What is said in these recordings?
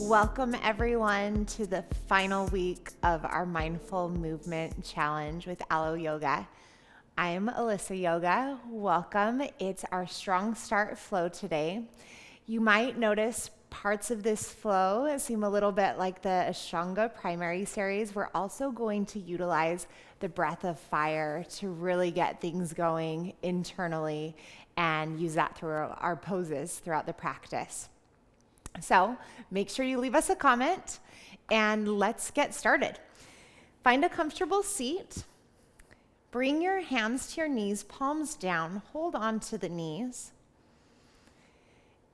Welcome everyone to the final week of our Mindful Movement Challenge with Aloe Yoga. I'm Alissa Yoga. Welcome. It's our Strong Start flow today. You might notice parts of this flow seem a little bit like the ashtanga primary series. We're also going to utilize the breath of fire to really get things going internally and use that through our poses throughout the practice. So make sure you leave us a comment and let's get started. Find a comfortable seat. Bring your hands to your knees, palms down. Hold on to the knees.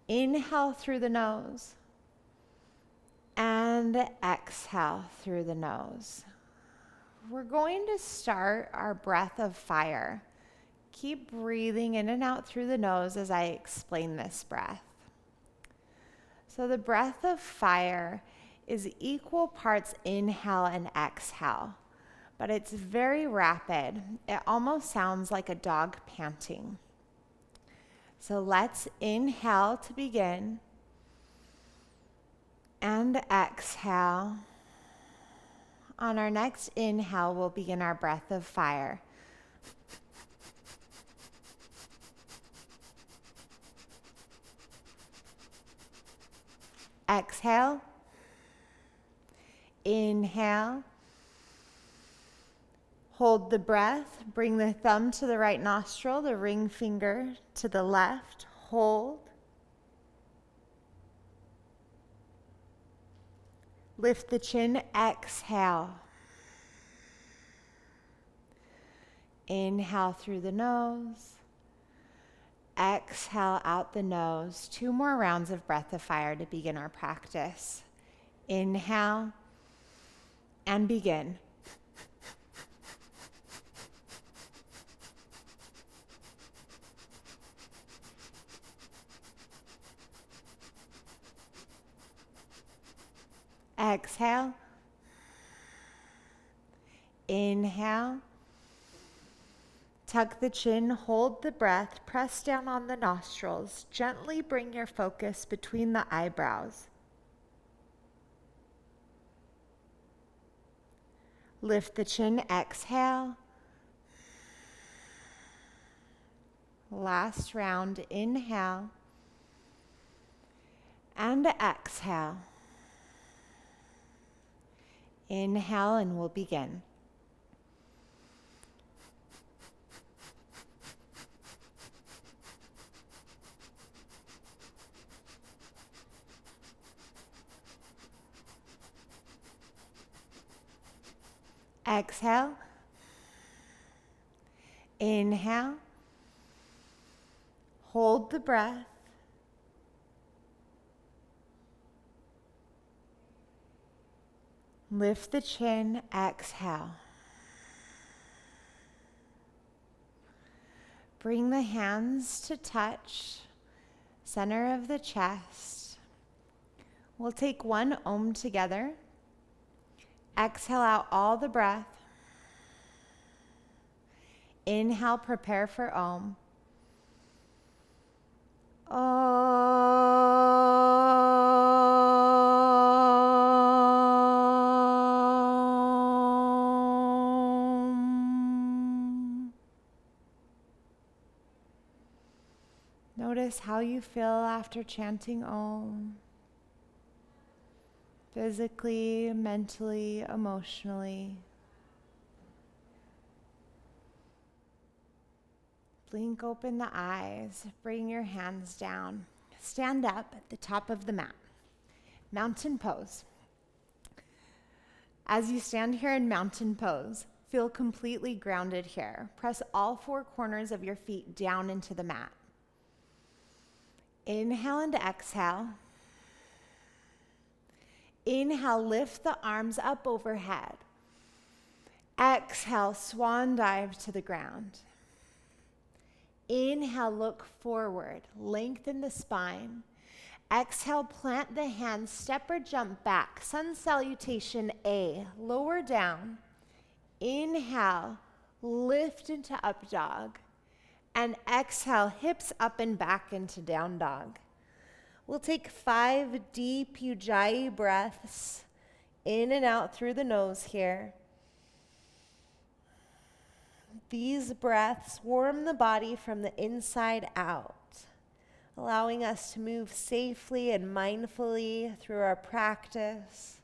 Inhale through the nose and exhale through the nose. We're going to start our breath of fire. Keep breathing in and out through the nose as I explain this breath. So the breath of fire is equal parts inhale and exhale, but it's very rapid. It almost sounds like a dog panting. So let's inhale to begin and exhale. On our next inhale, we'll begin our breath of fire. Exhale, inhale, hold the breath, bring the thumb to the right nostril, the ring finger to the left, hold. Lift the chin, exhale. Inhale through the nose. Exhale out the nose. 2 more rounds of breath of fire to begin our practice. Inhale and begin. Exhale. Inhale. Tuck the chin, hold the breath, press down on the nostrils. Gently bring your focus between the eyebrows. Lift the chin, exhale. Last round, inhale and exhale. Inhale and we'll begin. Exhale, inhale, hold the breath, lift the chin, exhale. Bring the hands to touch, center of the chest. We'll take one Om together. Exhale out all the breath. Inhale, prepare for Om. Om. Notice how you feel after chanting Om. Physically, mentally, emotionally. Blink open the eyes, bring your hands down. Stand up at the top of the mat. Mountain pose. As you stand here in mountain pose, feel completely grounded here. Press all 4 corners of your feet down into the mat. Inhale and exhale. Inhale, lift the arms up overhead. Exhale, swan dive to the ground. Inhale, look forward, lengthen the spine. Exhale, plant the hands, step or jump back. Sun salutation A, lower down. Inhale, lift into up dog. And exhale, hips up and back into down dog. We'll take 5 deep ujjayi breaths in and out through the nose here. These breaths warm the body from the inside out, allowing us to move safely and mindfully through our practice.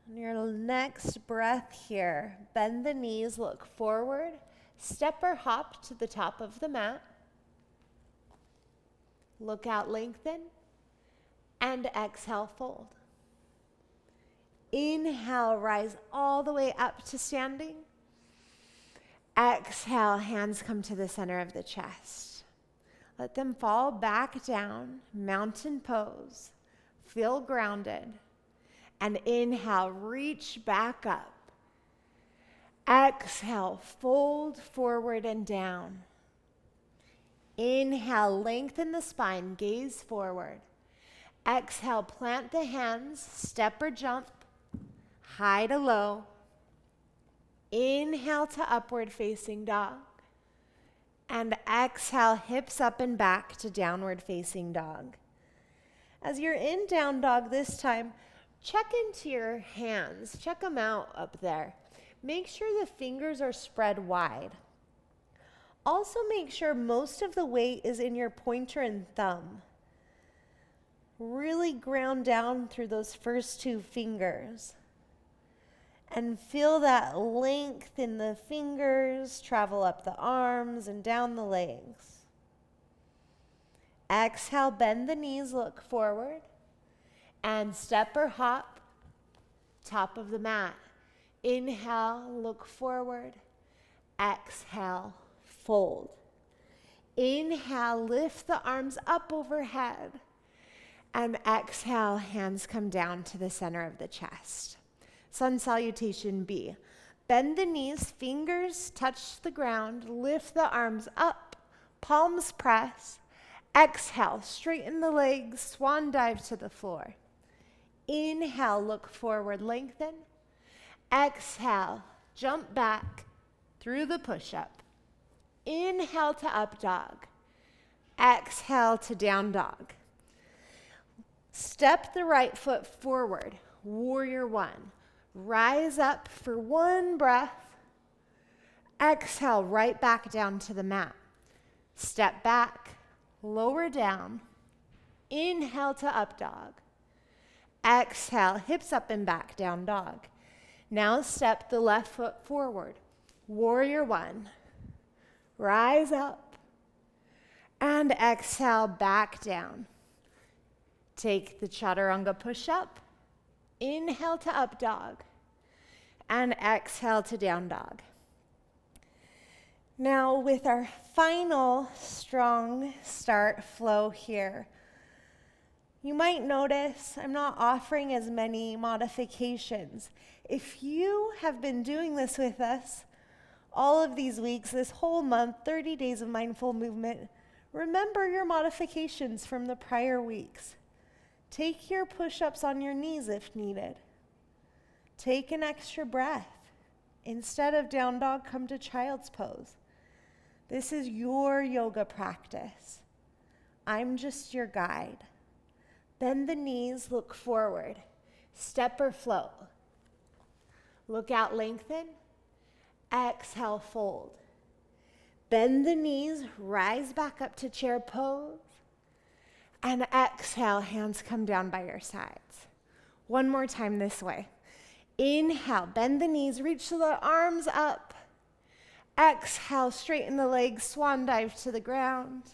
On your next breath here, bend the knees, look forward, step or hop to the top of the mat. Look out, lengthen, and exhale, fold. Inhale, rise all the way up to standing. Exhale, hands come to the center of the chest. Let them fall back down, mountain pose. Feel grounded. And inhale, reach back up. Exhale, fold forward and down. Inhale, lengthen the spine, gaze forward. Exhale, plant the hands, step or jump, high to low. Inhale to upward facing dog. And exhale, hips up and back to downward facing dog. As you're in down dog this time, check into your hands. Check them out up there. Make sure the fingers are spread wide. Also make sure most of the weight is in your pointer and thumb. Really ground down through those first 2 fingers. And feel that length in the fingers travel up the arms and down the legs. Exhale, bend the knees, look forward. And step or hop, top of the mat. Inhale, look forward. Exhale, fold. Inhale, lift the arms up overhead. And exhale, hands come down to the center of the chest. Sun Salutation B. Bend the knees, fingers touch the ground, lift the arms up, palms press. Exhale, straighten the legs, swan dive to the floor. Inhale, look forward, lengthen. Exhale, jump back through the push-up. Inhale to up dog. Exhale to down dog. Step the right foot forward, warrior 1. Rise up for 1 breath. Exhale, right back down to the mat. Step back, lower down. Inhale to up dog. Exhale, hips up and back, down dog. Now step the left foot forward. Warrior 1. Rise up. And exhale, back down. Take the chaturanga push-up. Inhale to up dog. And exhale to down dog. Now with our final strong start flow here, you might notice I'm not offering as many modifications. If you have been doing this with us all of these weeks, this whole month, 30 days of mindful movement, remember your modifications from the prior weeks. Take your push-ups on your knees if needed. Take an extra breath. Instead of down dog, come to child's pose. This is your yoga practice. I'm just your guide. Bend the knees, look forward. Step or float. Look out, lengthen. Exhale, fold. Bend the knees, rise back up to chair pose. And exhale, hands come down by your sides. One more time this way. Inhale, bend the knees, reach the arms up. Exhale, straighten the legs, swan dive to the ground.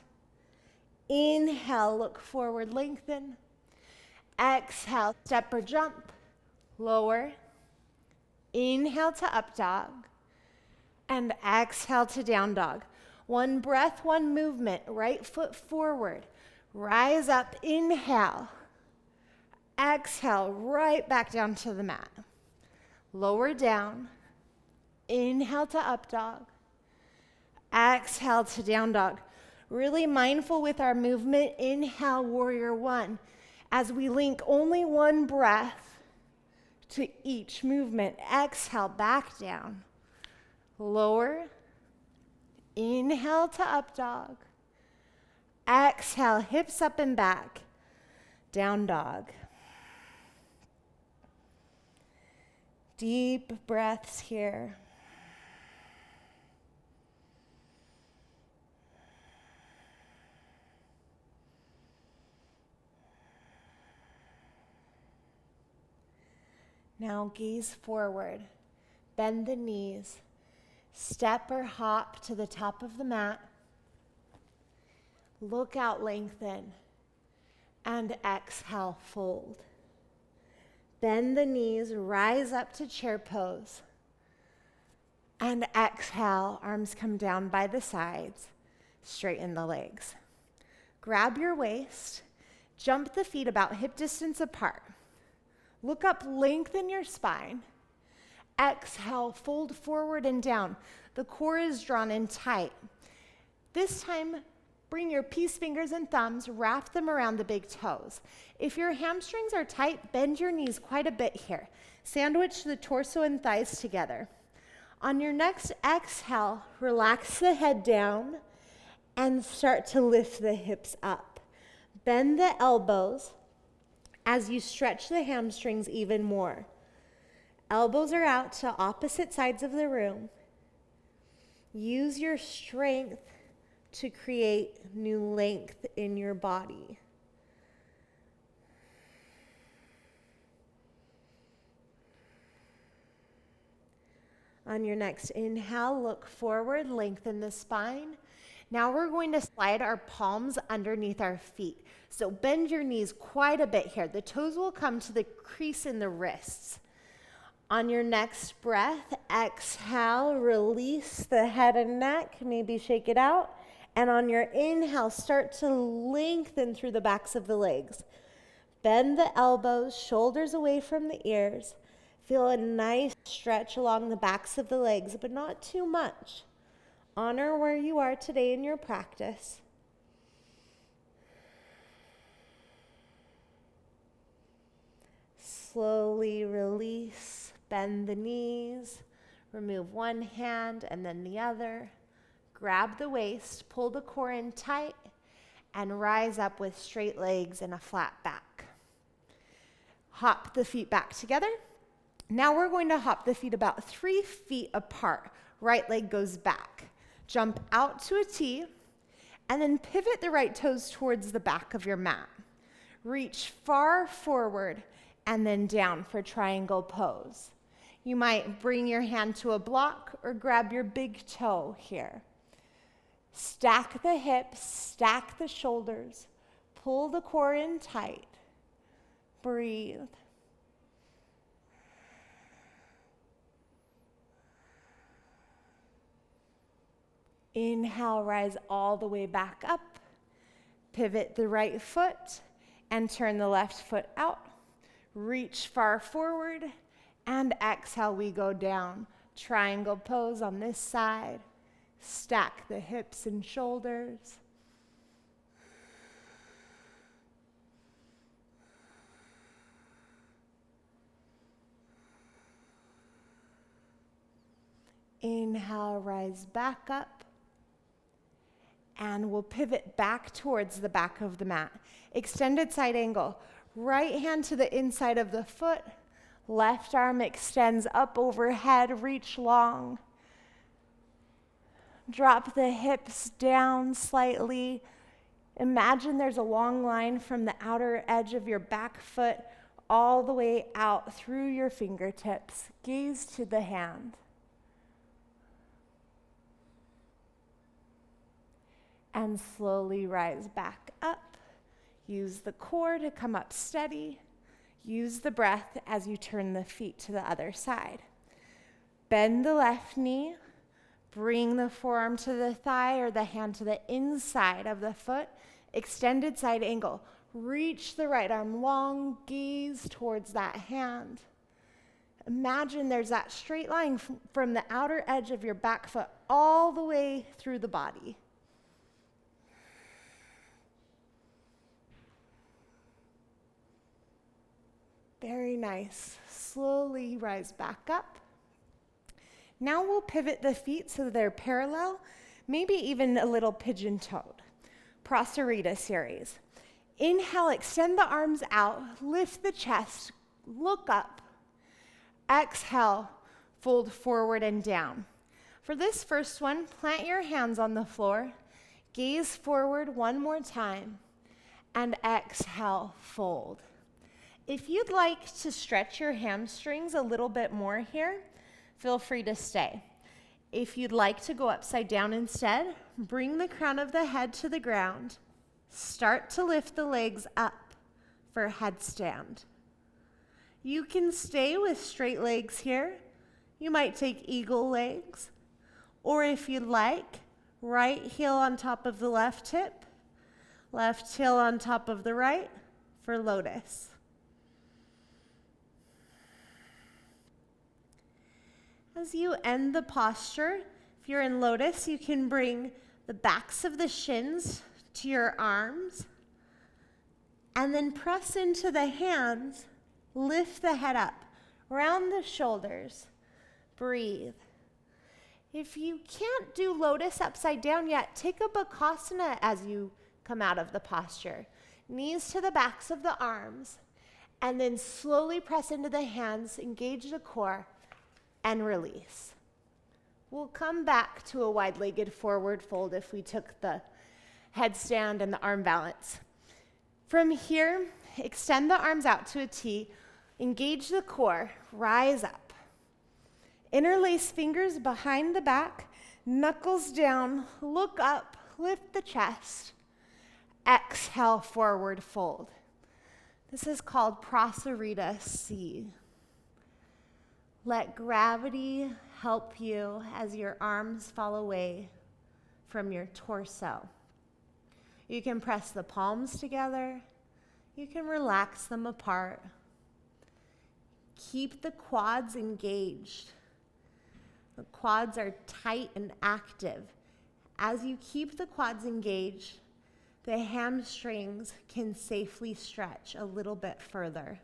Inhale, look forward, lengthen. Exhale, step or jump, lower. Inhale to up dog. And exhale to down dog. 1 breath, 1 movement, right foot forward. Rise up, inhale. Exhale, right back down to the mat. Lower down. Inhale to up dog. Exhale to down dog. Really mindful with our movement. Inhale, warrior 1. As we link only 1 breath to each movement. Exhale, back down. Lower. Inhale to up dog. Exhale, hips up and back. Down dog. Deep breaths here. Now gaze forward, bend the knees, step or hop to the top of the mat, look out, lengthen, and exhale, fold. Bend the knees, rise up to chair pose, and exhale, arms come down by the sides, straighten the legs. Grab your waist, jump the feet about hip distance apart. Look up, lengthen your spine. Exhale, fold forward and down. The core is drawn in tight. This time, bring your peace fingers and thumbs, wrap them around the big toes. If your hamstrings are tight, bend your knees quite a bit here. Sandwich the torso and thighs together. On your next exhale, relax the head down and start to lift the hips up. Bend the elbows as you stretch the hamstrings even more. Elbows are out to opposite sides of the room. Use your strength to create new length in your body. On your next inhale, look forward, lengthen the spine. Now we're going to slide our palms underneath our feet. So bend your knees quite a bit here. The toes will come to the crease in the wrists. On your next breath, exhale, release the head and neck, maybe shake it out. And on your inhale, start to lengthen through the backs of the legs. Bend the elbows, shoulders away from the ears. Feel a nice stretch along the backs of the legs, but not too much. Honor where you are today in your practice. Slowly release, bend the knees, remove one hand and then the other. Grab the waist, pull the core in tight, and rise up with straight legs and a flat back. Hop the feet back together. Now we're going to hop the feet about 3 feet apart. Right leg goes back. Jump out to a T, and then pivot the right toes towards the back of your mat. Reach far forward and then down for triangle pose. You might bring your hand to a block or grab your big toe here. Stack the hips, stack the shoulders, pull the core in tight. Breathe. Inhale, rise all the way back up. Pivot the right foot and turn the left foot out. Reach far forward and exhale, we go down. Triangle pose on this side. Stack the hips and shoulders. Inhale, rise back up. And we'll pivot back towards the back of the mat. Extended side angle. Right hand to the inside of the foot. Left arm extends up overhead, reach long. Drop the hips down slightly. Imagine there's a long line from the outer edge of your back foot all the way out through your fingertips. Gaze to the hand. And slowly rise back up. Use the core to come up steady. Use the breath as you turn the feet to the other side. Bend the left knee. Bring the forearm to the thigh or the hand to the inside of the foot. Extended side angle. Reach the right arm long. Gaze towards that hand. Imagine there's that straight line from the outer edge of your back foot all the way through the body. Very nice. Slowly rise back up. Now we'll pivot the feet so they're parallel, maybe even a little pigeon-toed. Prasarita series. Inhale, extend the arms out, lift the chest, look up. Exhale, fold forward and down. For this first one, plant your hands on the floor, gaze forward one more time, and exhale, fold. If you'd like to stretch your hamstrings a little bit more here, feel free to stay. If you'd like to go upside down instead, bring the crown of the head to the ground. Start to lift the legs up for headstand. You can stay with straight legs here. You might take eagle legs, or if you'd like, right heel on top of the left hip, left heel on top of the right for lotus. As you end the posture, if you're in lotus, you can bring the backs of the shins to your arms, and then press into the hands, lift the head up, round the shoulders, breathe. If you can't do lotus upside down yet, take a bakasana as you come out of the posture. Knees to the backs of the arms, and then slowly press into the hands, engage the core, and release. We'll come back to a wide-legged forward fold if we took the headstand and the arm balance. From here, extend the arms out to a T, engage the core, rise up. Interlace fingers behind the back, knuckles down, look up, lift the chest. Exhale, forward fold. This is called Prasarita C. Let gravity help you as your arms fall away from your torso. You can press the palms together. You can relax them apart. Keep the quads engaged. The quads are tight and active. As you keep the quads engaged, the hamstrings can safely stretch a little bit further.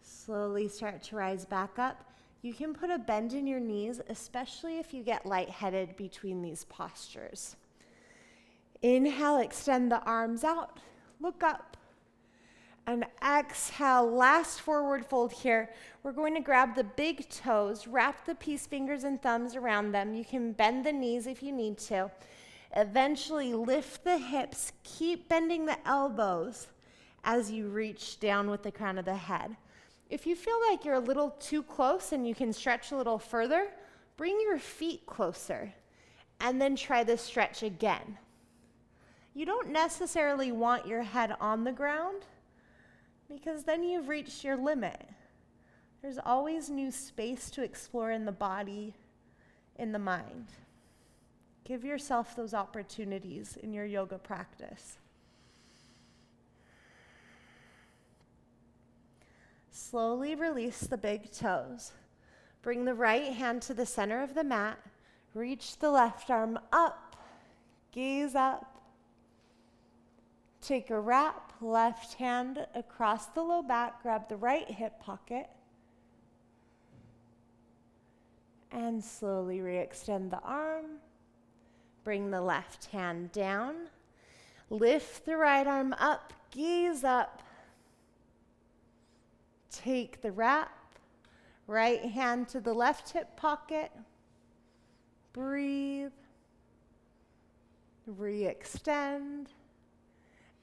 Slowly start to rise back up. You can put a bend in your knees, especially if you get lightheaded between these postures. Inhale, extend the arms out, look up. And exhale, last forward fold here. We're going to grab the big toes, wrap the peace fingers and thumbs around them. You can bend the knees if you need to. Eventually lift the hips, keep bending the elbows as you reach down with the crown of the head. If you feel like you're a little too close and you can stretch a little further, bring your feet closer and then try this stretch again. You don't necessarily want your head on the ground because then you've reached your limit. There's always new space to explore in the body, in the mind. Give yourself those opportunities in your yoga practice. Slowly release the big toes. Bring the right hand to the center of the mat. Reach the left arm up. Gaze up. Take a wrap. Left hand across the low back. Grab the right hip pocket. And slowly re-extend the arm. Bring the left hand down. Lift the right arm up. Gaze up. Take the wrap, right hand to the left hip pocket, breathe, re-extend,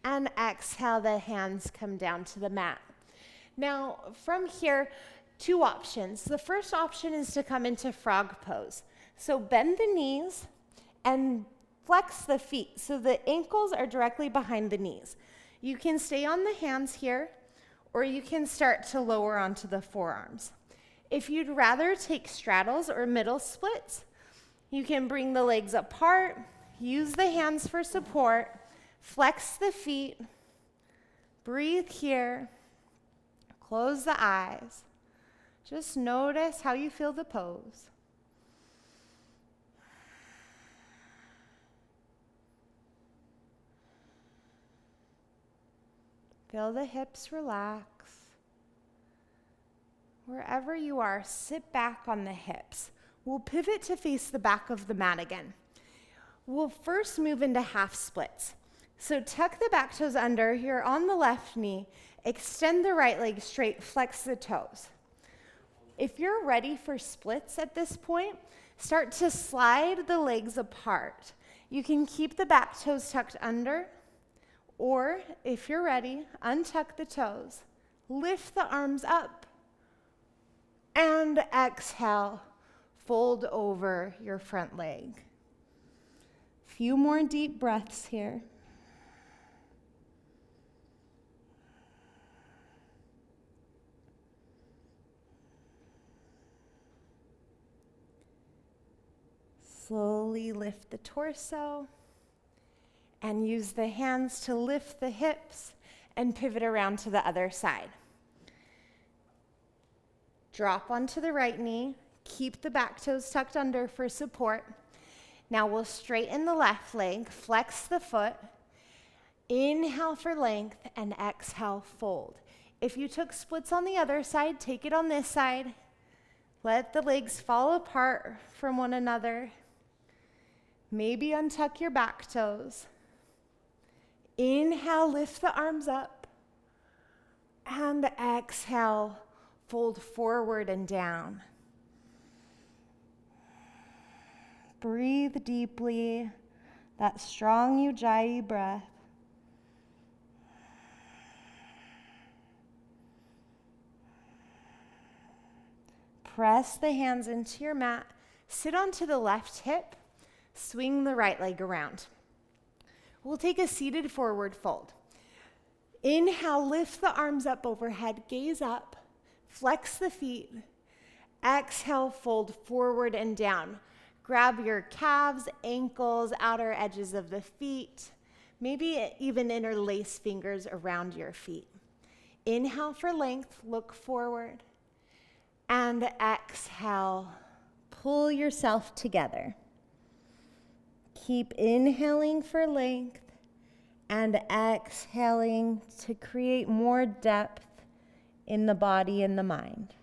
and exhale, the hands come down to the mat. Now, from here, two options. The first option is to come into frog pose. So bend the knees and flex the feet so the ankles are directly behind the knees. You can stay on the hands here, or you can start to lower onto the forearms. If you'd rather take straddles or middle splits, you can bring the legs apart, use the hands for support, flex the feet, breathe here, close the eyes. Just notice how you feel the pose. Feel the hips relax. Wherever you are, sit back on the hips. We'll pivot to face the back of the mat again. We'll first move into half splits. So tuck the back toes under. You're on the left knee. Extend the right leg straight, flex the toes. If you're ready for splits at this point, start to slide the legs apart. You can keep the back toes tucked under, or if you're ready, untuck the toes. Lift the arms up, and exhale, fold over your front leg. Few more deep breaths here. Slowly lift the torso and use the hands to lift the hips and pivot around to the other side. Drop onto the right knee. Keep the back toes tucked under for support. Now we'll straighten the left leg, flex the foot. Inhale for length and exhale, fold. If you took splits on the other side, take it on this side. Let the legs fall apart from one another. Maybe untuck your back toes. Inhale, lift the arms up. And exhale, fold forward and down. Breathe deeply, that strong Ujjayi breath. Press the hands into your mat. Sit onto the left hip. Swing the right leg around. We'll take a seated forward fold. Inhale, lift the arms up overhead, gaze up, flex the feet. Exhale, fold forward and down. Grab your calves, ankles, outer edges of the feet, maybe even interlace fingers around your feet. Inhale for length, look forward. And exhale, pull yourself together. Keep inhaling for length and exhaling to create more depth in the body and the mind.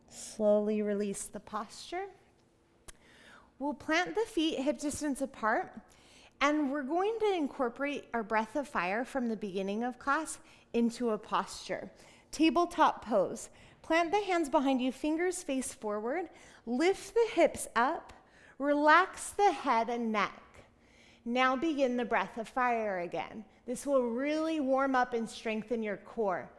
Slowly release the posture. We'll plant the feet hip distance apart, and we're going to incorporate our breath of fire from the beginning of class into a posture. Tabletop pose. Plant the hands behind you, fingers face forward. Lift the hips up. Relax the head and neck. Now begin the breath of fire again. This will really warm up and strengthen your core.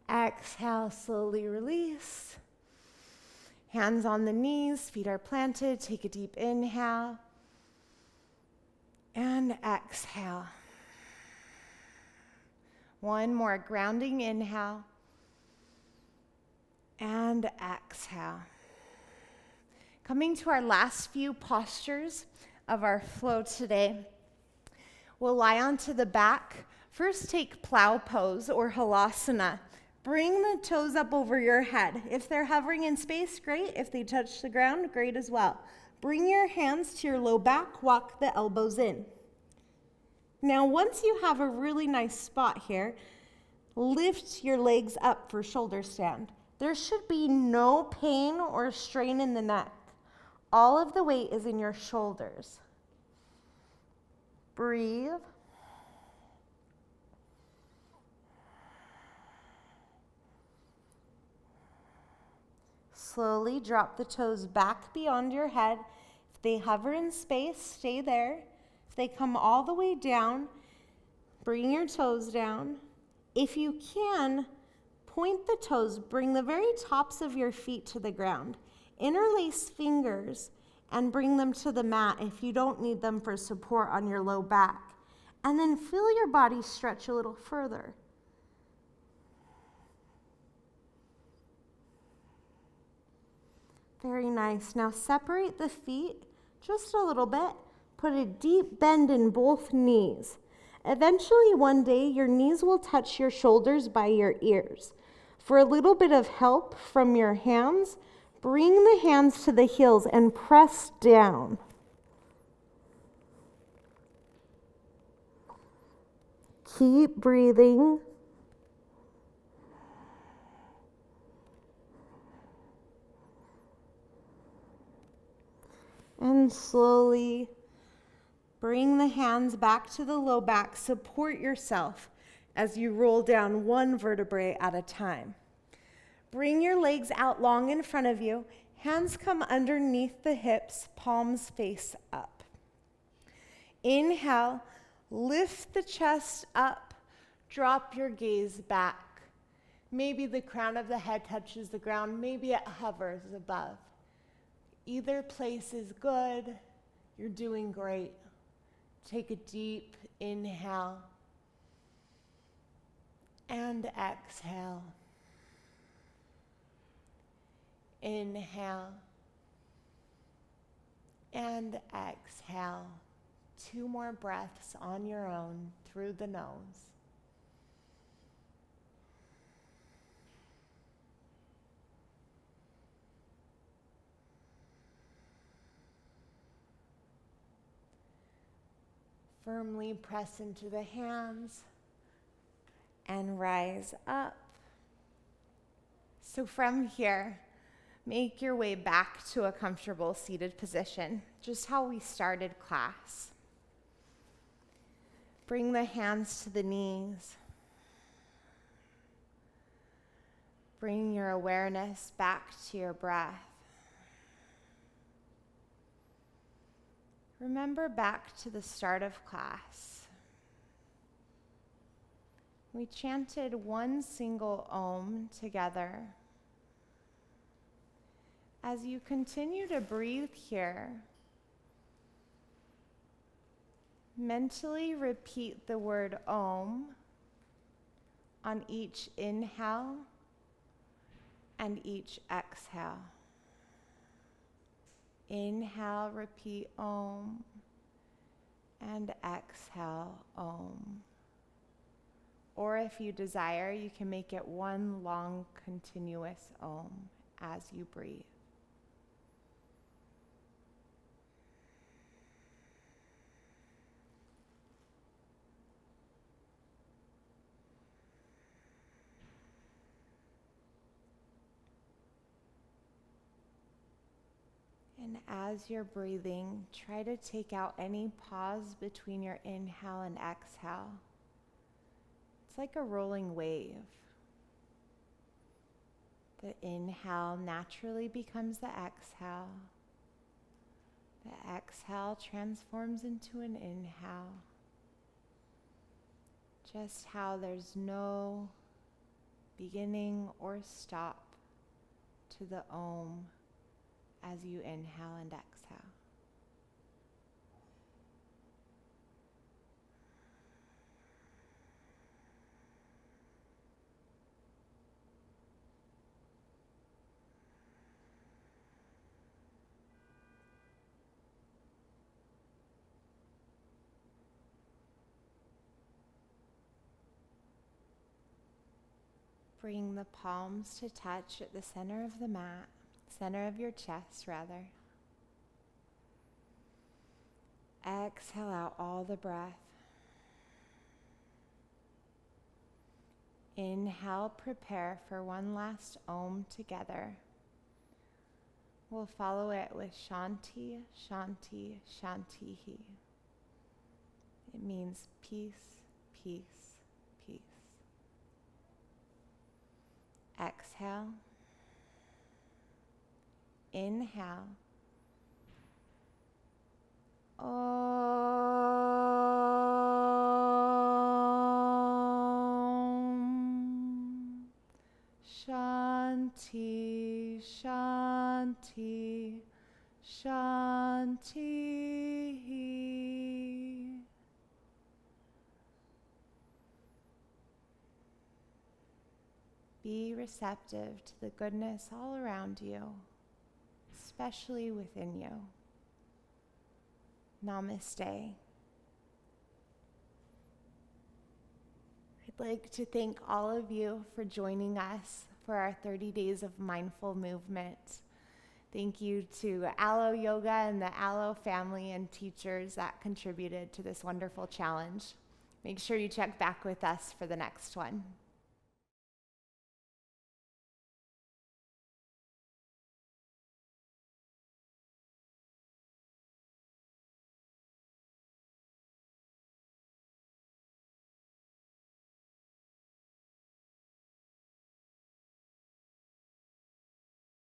Exhale, slowly release. Hands on the knees, feet are planted. Take a deep inhale. And exhale. One more grounding inhale. And exhale. Coming to our last few postures of our flow today. We'll lie onto the back. First, take plow pose or halasana. Bring the toes up over your head. If they're hovering in space, great. If they touch the ground, great as well. Bring your hands to your low back, walk the elbows in. Now, once you have a really nice spot here, lift your legs up for shoulder stand. There should be no pain or strain in the neck. All of the weight is in your shoulders. Breathe. Slowly drop the toes back beyond your head. If they hover in space, stay there. If they come all the way down, bring your toes down. If you can, point the toes, bring the very tops of your feet to the ground. Interlace fingers and bring them to the mat if you don't need them for support on your low back. And then feel your body stretch a little further. Very nice. Now separate the feet just a little bit. Put a deep bend in both knees. Eventually, one day, your knees will touch your shoulders by your ears. For a little bit of help from your hands, bring the hands to the heels and press down. Keep breathing. And slowly bring the hands back to the low back. Support yourself as you roll down one vertebrae at a time. Bring your legs out long in front of you. Hands come underneath the hips, palms face up. Inhale, lift the chest up, drop your gaze back. Maybe the crown of the head touches the ground, maybe it hovers above. Either place is good. You're doing great. Take a deep inhale and exhale. Inhale and exhale. 2 more breaths on your own through the nose. Firmly press into the hands and rise up. So from here, make your way back to a comfortable seated position, just how we started class. Bring the hands to the knees. Bring your awareness back to your breath. Remember back to the start of class. We chanted one single Om together. As you continue to breathe here, mentally repeat the word Om on each inhale and each exhale. Inhale, repeat Om, and exhale, Om. Or if you desire, you can make it one long, continuous Om as you breathe. And as you're breathing, try to take out any pause between your inhale and exhale. It's like a rolling wave. The inhale naturally becomes the exhale. The exhale transforms into an inhale. Just how there's no beginning or stop to the Om as you inhale and exhale. Bring the palms to touch at the center of the mat. Center of your chest, rather. Exhale out all the breath. Inhale, prepare for one last Om together. We'll follow it with Shanti, Shanti, Shantihi. It means peace, peace, peace. Exhale. Inhale. Om. Shanti, Shanti, Shanti. Be receptive to the goodness all around you, especially within you. Namaste. like to thank all of you for joining us for our 30 days of mindful movement. Thank you to Aloe Yoga and the Aloe family and teachers that contributed to this wonderful challenge. Make sure you check back with us for the next one.